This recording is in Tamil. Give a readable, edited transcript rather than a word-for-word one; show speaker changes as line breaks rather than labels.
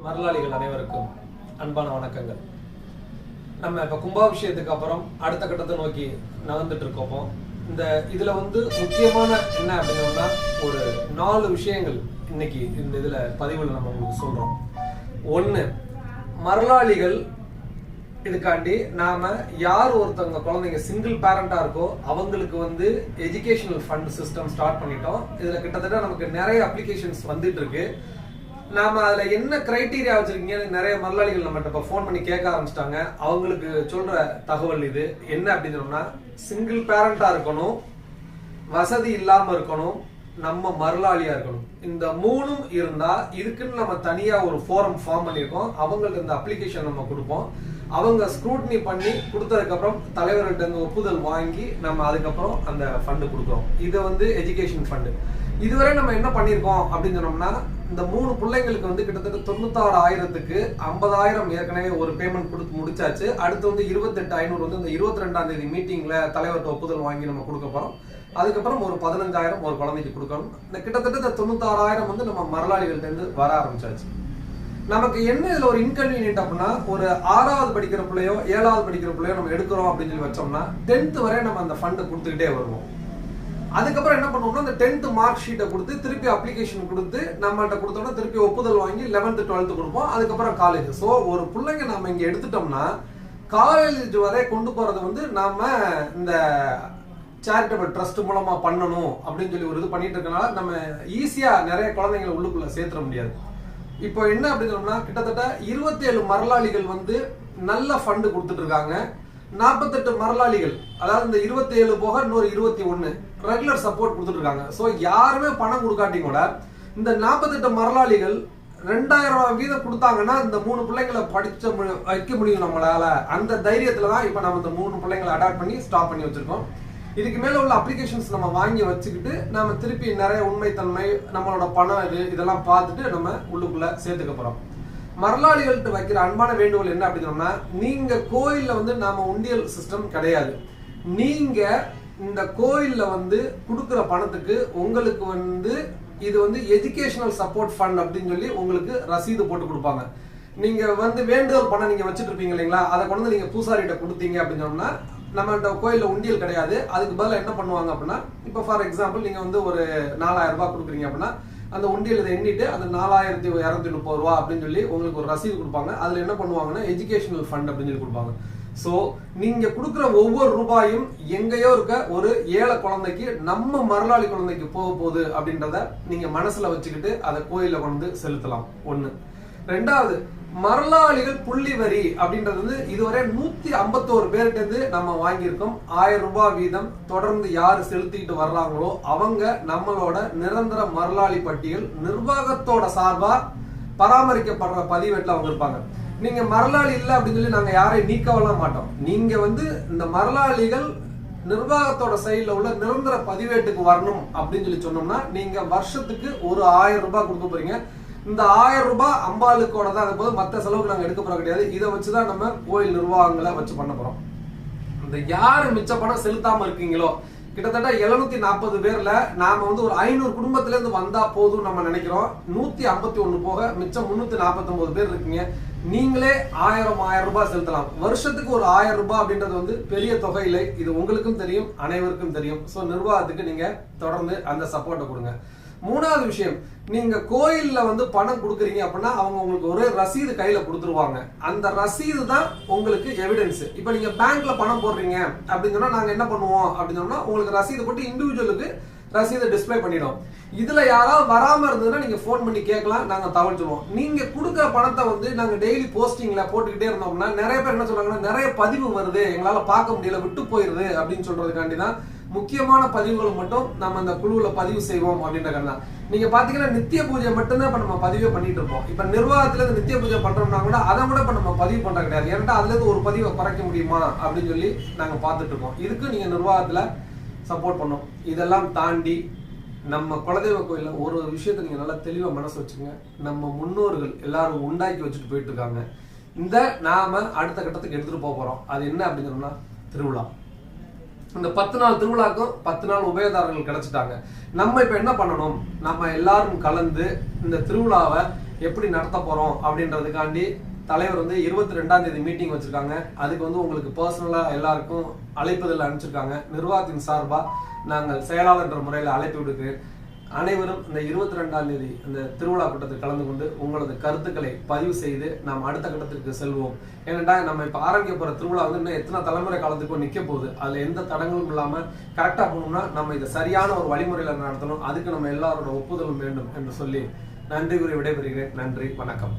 வரலாளிகள் அனைவருக்கும் அன்பான வணக்கங்கள். நம்ம இப்போ கும்பாபிஷேகத்துக்கு அப்புறம் அடுத்த கட்டத்தை நோக்கி நகர்ந்துட்டு இருக்கோம். இதுல முக்கியமான என்ன அப்படின்னா ஒரு 4 விஷயங்கள் இன்னைக்கு இந்த இதுல பதிவுல நம்ம உங்களுக்கு சொல்றோம். 1, மரலாளிகள் இதுக்காண்டி நாம யார் ஒருத்தவங்க குழந்தைங்க சிங்கிள் பேரண்டா இருக்கோ அவங்களுக்கு எஜுகேஷனல் ஃபண்ட் சிஸ்டம் ஸ்டார்ட் பண்ணிட்டோம். இதுல கிட்டத்தட்ட நமக்கு நிறைய அப்ளிகேஷன்ஸ் வந்துட்டு இருக்கு. நாம அதுல என்ன கிரைட்டீரியா வச்சிருக்கீங்கன்னு நிறைய மரலாளிகள் நம்மகிட்ட இப்ப போன் பண்ணி கேட்க ஆரம்பிச்சிட்டாங்க. அவங்களுக்கு சொல்ற தகவல் இது என்ன அப்படின்னு சிங்கிள் பேரண்டா இருக்கணும், வசதி இல்லாம இருக்கணும், நம்ம மரலாளியா இருக்கணும். இந்த 3ம் இருந்தா இதுக்குன்னு நம்ம தனியா ஒரு ஃபோரம் ஃபார்ம் பண்ணியிருக்கோம். அவங்களுக்கு இந்த அப்ளிகேஷன் நம்ம கொடுப்போம். அவங்க ஸ்க்ரூட்னி பண்ணி கொடுத்ததுக்கு அப்புறம் தலைவர்கிட்ட இருந்து ஒப்புதல் வாங்கி நம்ம அதுக்கப்புறம் அந்த ஃபண்டு கொடுக்குறோம். இது எஜுகேஷன் ஃபண்டு. இதுவரை நம்ம என்ன பண்ணிருக்கோம் அப்படின்னு சொன்னோம்னா இந்த 3 பிள்ளைங்களுக்கு கிட்டத்தட்ட 96,000க்கு 50,000 ஏற்கனவே ஒரு பேமெண்ட் கொடுத்து முடிச்சாச்சு. அடுத்து 28,500 இந்த 22ஆம் தேதி மீட்டிங்ல தலைவர்கிட்ட ஒப்புதல் வாங்கி நம்ம கொடுக்க போறோம். அதுக்கப்புறம் ஒரு 15,000 ஒரு குழந்தைக்கு கொடுக்கணும். இந்த கிட்டத்தட்ட இந்த 96,000 நம்ம மரலாளிகள்ட்ட இருந்து வர ஆரம்பிச்சாச்சு. நமக்கு என்ன இதுல ஒரு இன்கன்வீனியன்ட் அப்படின்னா ஒரு 6வது படிக்கிற பிள்ளையோ 7வது படிக்கிற பிள்ளையோ நம்ம எடுக்கிறோம் அப்படின்னு சொல்லி வச்சோம்னா 10th வரை நம்ம அந்த ஃபண்டை கொடுத்துக்கிட்டே வருவோம். அதுக்கப்புறம் என்ன பண்ணுவோம்னா அந்த 10th மார்க் ஷீட்டை கொடுத்து திருப்பி அப்ளிகேஷன் கொடுத்து நம்மள்ட்ட கொடுத்தோம்னா திருப்பி ஒப்புதல் வாங்கி 11th 12th கொடுப்போம். அதுக்கப்புறம் காலேஜ். ஸோ ஒரு பிள்ளைங்க நம்ம இங்க எடுத்துட்டோம்னா காலேஜ் வரை கொண்டு போறது நாம இந்த சேரிட்டபிள் ட்ரஸ்ட் மூலமா பண்ணணும் அப்படின்னு சொல்லி ஒரு இது பண்ணிட்டு இருக்கனால நம்ம ஈஸியா நிறைய குழந்தைங்களை உள்ளுக்குள்ள சேர்த்துட முடியாது. இப்போ என்ன அப்படின்னா கிட்டத்தட்ட 27 மரலாளிகள் நல்ல ஃபண்டு கொடுத்துட்டு இருக்காங்க. 48 மரலாளிகள், அதாவது இந்த 27 போக இன்னொரு 21 ரெகுலர் சப்போர்ட் கொடுத்துட்டு இருக்காங்க. ஸோ யாருமே பணம் கொடுக்காட்டி கூட இந்த 48 மரலாளிகள் 2,000 வீதம் கொடுத்தாங்கன்னா இந்த 3 பிள்ளைங்களை படிச்ச வைக்க முடியும் நம்மளால. அந்த தைரியத்துல தான் இப்ப நம்ம இந்த 3 பிள்ளைங்களை அடாப்ட் பண்ணி ஸ்டாப் பண்ணி வச்சிருக்கோம். இதுக்கு மேல உள்ள அப்ளிகேஷன்ஸ் நம்ம வாங்கி வச்சுக்கிட்டு நம்ம திருப்பி நிறைய உண்மைத்தன்மை நம்மளோட பணம் இதெல்லாம் பார்த்துட்டு நம்ம உள்ளுக்குள்ள சேர்த்துக்க போறோம். மரலாளிகள்கிட்ட வைக்கிற அன்பான வேண்டுகோள் என்ன அப்படின்னா நீங்க கோயில்ல நாம உண்டியல் சிஸ்டம் கிடையாது. நீங்க இந்த கோயில்ல கொடுக்குற பணத்துக்கு உங்களுக்கு இது எஜுகேஷனல் சப்போர்ட் ஃபண்ட் அப்படின்னு சொல்லி உங்களுக்கு ரசீது போட்டு கொடுப்பாங்க. நீங்க வேண்டுதல் பணம் நீங்க வச்சுட்டு இருப்பீங்க இல்லைங்களா, அதை கொண்டு நீங்க பூசாரிகிட்ட கொடுத்தீங்க அப்படின்னு சொன்னா நம்ம கோயில்ல உண்டியல் கிடையாது. அதுக்கு பதிலாக என்ன பண்ணுவாங்க அப்படின்னா இப்போ ஃபார் எக்ஸாம்பிள் நீங்க ஒரு 4,000 ரூபாய் கொடுக்குறீங்க அப்படின்னா அந்த உண்டியல் இதை எண்ணிட்டு அந்த 4,230 ரூபா அப்படின்னு சொல்லி உங்களுக்கு ஒரு ரசீது கொடுப்பாங்க. அதுல என்ன பண்ணுவாங்கன்னா எஜுகேஷனல் ஃபண்ட் அப்படின்னு சொல்லி கொடுப்பாங்க. சோ நீங்க கொடுக்குற ஒவ்வொரு ரூபாயும் எங்கேயோ இருக்க ஒரு ஏழை குழந்தைக்கு நம்ம மரலாளி குழந்தைக்கு போக போகுது அப்படின்றத நீங்க மனசுல வச்சுக்கிட்டு அதை கோயில செலுத்தலாம். 1. 2வது, மரலாளிகள் புள்ளி வரி அப்படின்றது இதுவரை 151 பேர்கிட்ட நம்ம வாங்கியிருக்கோம். 1000 ரூபாய் வீதம் தொடர்ந்து யாரு செலுத்திட்டு வர்றாங்களோ அவங்க நம்மளோட நிரந்தர மரலாளி பட்டியல் நிர்வாகத்தோட சார்பா பராமரிக்கப்படுற பதிவேட்டில் அவங்க இருப்பாங்க. நீங்க மரலாளி இல்லை அப்படின்னு சொல்லி நாங்க யாரையும் நீக்கவெல்லாம் மாட்டோம். நீங்க இந்த மரலாளிகள் நிர்வாகத்தோட சைட்ல உள்ள நிரந்தர பதிவேட்டுக்கு வரணும் அப்படின்னு சொல்லி சொன்னோம்னா நீங்க வருஷத்துக்கு ஒரு 1000 ரூபாய் கொடுக்க போறீங்க. இந்த 1000 ரூபாய் அம்பாளுக்கோட தான் போது, மற்ற செலவுக்கு நாங்க எடுக்க போறது கிடையாது. இதை வச்சுதான் நம்ம கோயில் நிர்வாகங்களை வச்சு பண்ண போறோம். இந்த யாரு மிச்ச பணம் செலுத்தாம இருக்கீங்களோ கிட்டத்தட்ட 740 பேர்ல நாம ஒரு 500 குடும்பத்துல இருந்து வந்தா போதும் நம்ம நினைக்கிறோம். 151 போக மிச்சம் 349 பேர் இருக்கீங்க. நீங்களே 1000 ரூபாய் செலுத்தலாம். வருஷத்துக்கு ஒரு 1000 ரூபாய் அப்படின்றது பெரிய தொகை இல்லை. இது உங்களுக்கும் தெரியும், அனைவருக்கும் தெரியும். சோ நிர்வாகத்துக்கு நீங்க தொடர்ந்து அந்த சப்போர்ட்டை கொடுங்க. 3வது விஷயம், நீங்க கோயில்ல பணம் கொடுக்குறீங்க அப்படின்னா அவங்க உங்களுக்கு ஒரு ரசீது கையில கொடுத்துருவாங்க. அந்த ரசீது தான் உங்களுக்கு எவிடன்ஸ். இப்ப நீங்க பேங்க்ல பணம் போடுறீங்க அப்படின்னு சொன்னா நாங்க என்ன பண்ணுவோம் அப்படின்னு சொன்னா உங்களுக்கு ரசீது போட்டு இண்டிவிஜுவலுக்கு ரசீதை டிஸ்பிளே பண்ணிடும். இதுல யாராவது வராம இருந்ததுன்னா நீங்க போன் பண்ணி கேட்கலாம், நாங்க தகவல் சொல்லுவோம். நீங்க கொடுக்குற பணத்தை நாங்க டெய்லி போஸ்டிங்ல போட்டுக்கிட்டே இருந்தோம்னா நிறைய பேர் என்ன சொல்றாங்கன்னா நிறைய பதிவு வருது, எங்களால பார்க்க முடியல, விட்டு போயிருது அப்படின்னு சொல்றதுக்காண்டி தான் முக்கியமான பதிவுகள் மட்டும் நம்ம இந்த குழுவுல பதிவு செய்வோம் அப்படின்றத. நீங்க பாத்தீங்கன்னா நித்திய பூஜை மட்டும்தான் இப்ப நம்ம பதிவே பண்ணிட்டு இருக்கோம். இப்ப நிர்வாகத்துல இருந்து நித்திய பூஜை பண்றோம்னா கூட அதை கூட இப்ப நம்ம பதிவு பண்ற கிடையாது. ஏன்னா அதுல இருந்து ஒரு பதிவை குறைக்க முடியுமா அப்படின்னு சொல்லி நாங்க பார்த்துட்டு இருக்கோம். இதுக்கு நீங்க நிர்வாகத்துல சப்போர்ட் பண்ணோம். இதெல்லாம் தாண்டி நம்ம குலதெய்வ கோயில்ல ஒரு விஷயத்தை நீங்க நல்லா தெளிவா மனசு வச்சுங்க. நம்ம முன்னோர்கள் எல்லாரும் உண்டாக்கி வச்சுட்டு போயிட்டு இருக்காங்க. இந்த நாம அடுத்த கட்டத்துக்கு எடுத்துட்டு போறோம். அது என்ன அப்படின்னு சொன்னா திருவிழா. இந்த 10 நாள் திருவிழாக்கும் 10 நாள் உபயதாரர்கள் கிடைச்சிட்டாங்க. நம்ம இப்ப என்ன பண்ணணும், நம்ம எல்லாரும் கலந்து இந்த திருவிழாவை எப்படி நடத்த போறோம் அப்படின்றதுக்காண்டி தலைவர் வந்து 22ஆம் தேதி மீட்டிங் வச்சிருக்காங்க. அதுக்கு வந்து உங்களுக்கு பர்சனலா எல்லாருக்கும் அழைப்புதல் அனுப்பிச்சிருக்காங்க. நிர்வாகத்தின் சார்பா நாங்கள் செயலாளர் என்ற முறையில் அழைப்பு விடுக்கிறேன். அனைவரும் இந்த 22ஆம் தேதி இந்த திருவிழா கூட்டத்தில் கலந்து கொண்டு உங்களது கருத்துக்களை பதிவு செய்து நாம் அடுத்த கட்டத்திற்கு செல்வோம். ஏனென்றா நம்ம இப்ப ஆரம்பிக்க போற திருவிழா வந்து இன்னும் எத்தனை தலைமுறை காலத்துக்கும் நிக்க போகுது. அதுல எந்த தடங்களும் இல்லாம கரெக்டா போகணும்னா நம்ம இதை சரியான ஒரு வழிமுறையில நடத்தணும். அதுக்கு நம்ம எல்லாரோட ஒப்புதலும் வேண்டும் என்று சொல்லி நன்றி கூறி விடைபெறுகிறேன். நன்றி, வணக்கம்.